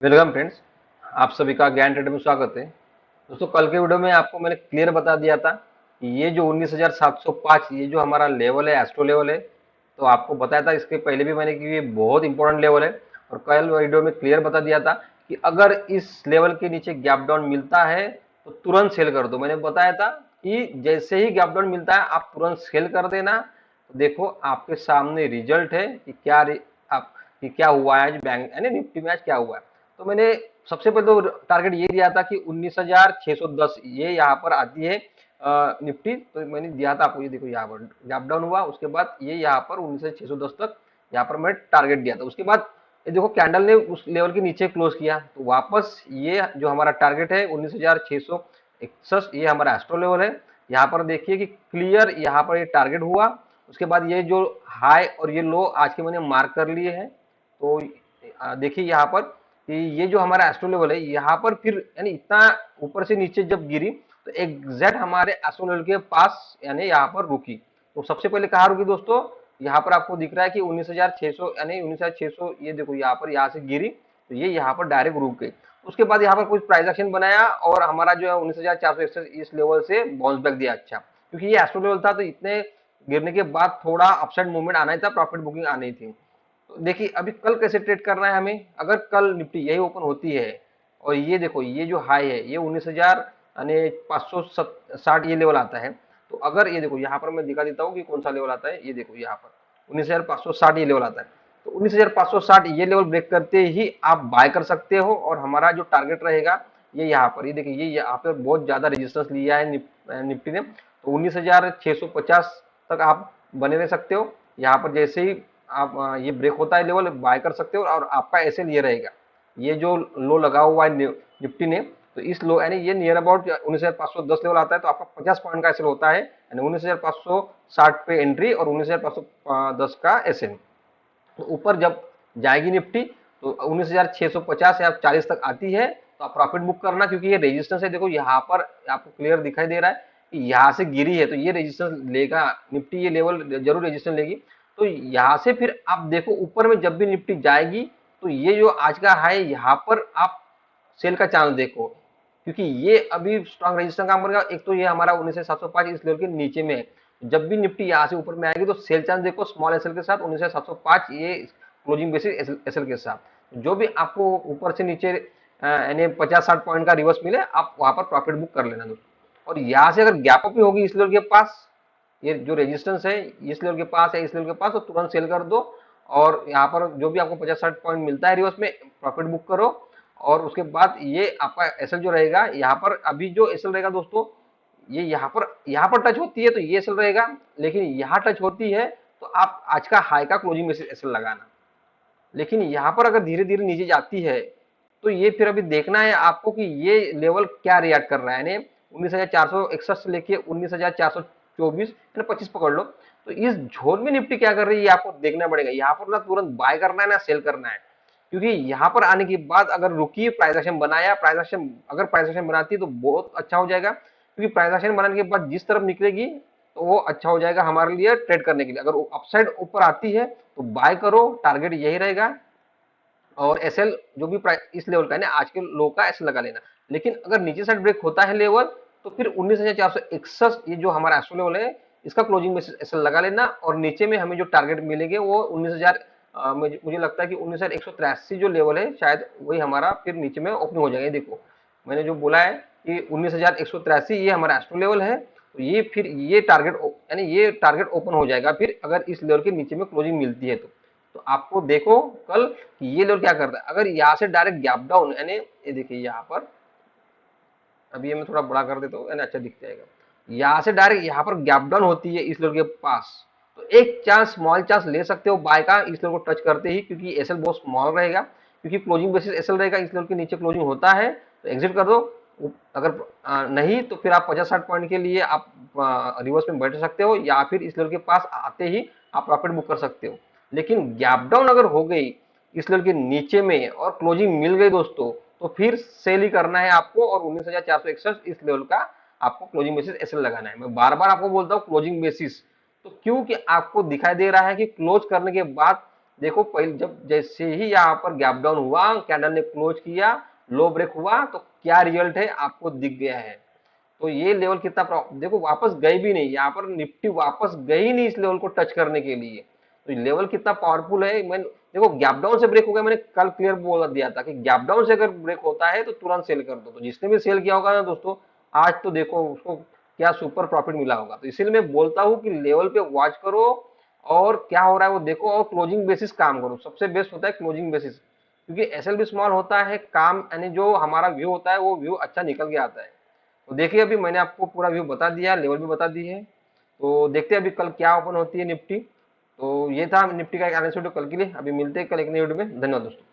Welcome friends. आप सभी का ज्ञान ट्रेडर में स्वागत है। दोस्तों, कल के वीडियो में आपको मैंने क्लियर बता दिया था कि ये जो 19,705 ये जो हमारा लेवल है, एस्ट्रो लेवल है। तो आपको बताया था इसके पहले भी मैंने कि ये बहुत इंपॉर्टेंट लेवल है। और कल वीडियो में क्लियर बता दिया था कि अगर इस लेवल के नीचे गैप डाउन मिलता है तो तुरंत सेल कर दो। मैंने बताया था कि जैसे ही गैप डाउन मिलता है आप तुरंत सेल कर देना। तो देखो आपके सामने रिजल्ट है कि आप कि क्या हुआ है आज बैंक यानी निफ्टी में आज क्या हुआ है। तो मैंने सबसे पहले तो टारगेट ये दिया था कि 19,610 ये यहाँ पर आती है निफ्टी। तो मैंने दिया था आपको, ये देखो यहाँ पर गैप डाउन हुआ, उसके बाद ये यहाँ पर 19,610 तक यहाँ पर मैं टारगेट दिया था। उसके बाद ये देखो कैंडल ने उस लेवल के नीचे क्लोज किया, तो वापस ये जो हमारा टारगेट है 19,661 ये हमारा एस्ट्रो लेवल है। यहाँ पर देखिए कि क्लियर यहाँ पर ये टारगेट हुआ। उसके बाद ये जो हाई और ये लो आज के मैंने मार्क कर लिए हैं। तो देखिए यहाँ पर कि ये जो हमारा एस्ट्रो लेवल है यहाँ पर फिर यानी इतना ऊपर से नीचे जब गिरी तो एग्जैक्ट हमारे एस्ट्रो लेवल के पास यानी यहाँ पर रुकी। तो सबसे पहले कहाँ रुकी दोस्तों, यहाँ पर आपको दिख रहा है कि 19,600 यानी 19,600 ये देखो यहाँ पर यहाँ से गिरी तो ये यहाँ पर डायरेक्ट रुक गई। उसके बाद यहाँ पर कुछ प्राइस एक्शन बनाया और हमारा जो है 19,461 इस लेवल से बाउंस बैक दिया। अच्छा, क्योंकि ये एस्ट्रो लेवल था तो इतने गिरने के बाद थोड़ा अपसाइड मूवमेंट आना ही था, प्रॉफिट बुकिंग आनी थी। तो देखिए अभी कल कैसे ट्रेड करना है हमें। अगर कल निफ्टी यही ओपन होती है और ये देखो ये जो हाई है ये 19,000 यानी 560 ये लेवल आता है। तो अगर ये देखो यहाँ पर मैं दिखा देता हूँ कि कौन सा लेवल आता है। ये देखो यहाँ पर 19,560 ये लेवल आता है। तो 19,560 ये लेवल ब्रेक करते ही आप बाय कर सकते हो और हमारा जो टारगेट रहेगा ये यहाँ पर। ये देखिए ये यहाँ पर बहुत ज्यादा रेजिस्टेंस लिया है निफ्टी ने। तो 19,650 तक आप बने रह सकते हो। यहाँ पर जैसे ही आप ये ब्रेक होता है लेवल बाय कर सकते हो और आपका ऐसे ये रहेगा। ये जो लो लगा हुआ है निफ्टी ने, तो इस लो यानी ये नियर अबाउट 19,510 लेवल आता है तो आपका 50 पॉइंट का एसएल होता है यानी 19,560 पे एंट्री और 19,510 का एसएल। तो ऊपर जब जाएगी निफ्टी तो 19,650 या 40 तक आती है तो आप प्रॉफिट बुक करना, क्योंकि ये रेजिस्टेंस है। देखो यहाँ पर आपको क्लियर दिखाई दे रहा है कि यहाँ से गिरी है तो ये रेजिस्टेंस लेगा निफ्टी, ये लेवल जरूर रेजिस्टेंस लेगी। तो यहाँ से फिर आप देखो ऊपर में जब भी निफ्टी जाएगी तो ये जो आज का हाई यहाँ पर आप सेल का चांस देखो, क्योंकि ये अभी स्ट्रॉन्ग रेजिस्टेंस काम करेगा। एक तो ये हमारा 19,705 इस लेवल के नीचे में है। जब भी निफ्टी यहाँ से ऊपर में आएगी तो सेल चांस देखो स्मॉल एसएल के साथ 19,705 ये क्लोजिंग बेसिस एसएल के साथ। जो भी आपको ऊपर से नीचे यानी 50-60 पॉइंट का रिवर्स मिले आप वहां पर प्रॉफिट बुक कर लेना दोस्तों। और यहाँ से अगर गैप अप ही होगी इस लेवल के पास, ये जो रेजिस्टेंस है इस लेवल के पास है, इस लेवल के पास, तो तुरंत सेल कर दो। और यहाँ पर जो भी आपको 50-60 पॉइंट मिलता है रिवर्स में प्रॉफिट बुक करो। और उसके बाद ये आपका एसएल जो रहेगा यहाँ पर, अभी जो एसएल रहेगा दोस्तों ये यहाँ पर टच होती है तो ये एसएल रहेगा, लेकिन यहाँ टच होती है तो आप आज का हाई का क्लोजिंग में एसएल लगाना। लेकिन यहाँ पर अगर धीरे धीरे नीचे जाती है तो ये फिर अभी देखना है आपको कि ये लेवल क्या रिएक्ट कर रहा है। यानी 19,461 से लेके 19,424 यानी 25 पकड़ लो। तो इस जोन में निफ्टी क्या कर रही है ये आपको देखना पड़ेगा। यहाँ पर ना तुरंत बाय करना है ना सेल करना है, क्योंकि यहाँ पर आने के बाद अगर रुकी प्राइस एक्शन बनाया, प्राइस एक्शन अगर प्राइस एक्शन बनाती है तो बहुत अच्छा हो जाएगा, क्योंकि प्राइस एक्शन बनाने के बाद जिस तरफ निकलेगी तो वो अच्छा हो जाएगा हमारे लिए ट्रेड करने के लिए। अगर अपसाइड ऊपर आती है तो बाय करो, टारगेट यही रहेगा। और एसएल जो भी प्राइस इस लेवल का है ना आज के लो का एसएल लगा लेना। लेकिन अगर नीचे साइड ब्रेक होता है लेवल तो फिर 19,461 ये जो हमारा एसओ लेवल है इसका क्लोजिंग में एसएल लगा लेना। और नीचे में हमें जो टारगेट मिलेंगे वो 19,000 मुझे लगता है कि 19,183 जो लेवल है शायद वही हमारा फिर नीचे में ओपनिंग हो जाएगा। देखो मैंने जो बोला है कि 19,183 ये हमारा एस्ट्रो लेवल है। तो ये फिर ये टारगेट यानी ये टारगेट ओपन हो जाएगा फिर अगर इस लेवल के नीचे में क्लोजिंग मिलती है तो आपको देखो कल कि ये लेवल क्या करता है। अगर यहाँ से डायरेक्ट गैप डाउन यानी ये देखिए यहाँ पर, अभी ये मैं थोड़ा बड़ा कर देता हूँ यानी अच्छा दिख जाएगा। यहाँ से डायरेक्ट यहाँ पर गैप डाउन होती है इस लेवल के पास तो एक चांस स्मॉल चांस ले सकते हो बाय का इस लेवल को टच करते ही, क्योंकि एसएल बहुत स्मॉल रहेगा, क्योंकि क्लोजिंग बेसिस एसएल रहेगा। इस लेवल के नीचे क्लोजिंग होता है तो एग्जिट कर दो। अगर नहीं तो फिर आप 50-60 पॉइंट के लिए आप रिवर्स में बैठ सकते हो या फिर इस लेवल के पास आते ही आप प्रॉफिट बुक कर सकते हो। लेकिन गैप डाउन अगर हो गई इस लेवल के नीचे में और क्लोजिंग मिल गई दोस्तों तो फिर सेल ही करना है आपको और 19,461 इस लेवल का आपको क्लोजिंग बेसिस एसएल लगाना है। मैं बार बार आपको बोलता हूँ क्लोजिंग बेसिस, तो क्योंकि आपको दिखाई दे रहा है कि क्लोज करने के बाद देखो पहले जब जैसे ही यहाँ पर गैप डाउन हुआ, कैंडल ने क्लोज किया, लो ब्रेक हुआ, तो क्या रिजल्ट है आपको दिख गया है। तो ये लेवल कितना देखो वापस गए भी नहीं, यहाँ पर निफ्टी वापस गई नहीं इस लेवल को टच करने के लिए। तो लेवल कितना पावरफुल है। मैं देखो गैप डाउन से ब्रेक हो गया, मैंने कल क्लियर बोल दिया था कि गैप डाउन से अगर ब्रेक होता है तो तुरंत सेल कर दो। तो जिसने भी सेल किया होगा ना दोस्तों, आज तो देखो उसको क्या सुपर प्रॉफिट मिला होगा। तो इसीलिए मैं बोलता हूँ कि लेवल पे वॉच करो और क्या हो रहा है वो देखो, और क्लोजिंग बेसिस काम करो। सबसे बेस्ट होता है क्लोजिंग बेसिस, क्योंकि एसएल भी स्मॉल होता है काम, यानी जो हमारा व्यू होता है वो व्यू अच्छा निकल के आता है। तो देखिए अभी मैंने आपको पूरा व्यू बता दिया, लेवल भी बता दी है। तो देखते हैं अभी कल क्या ओपन होती है निफ्टी। तो ये था निफ्टी का एक एनालिसिस वीडियो कल के लिए। अभी मिलते हैं कल एक नई वीडियो में। धन्यवाद दोस्तों।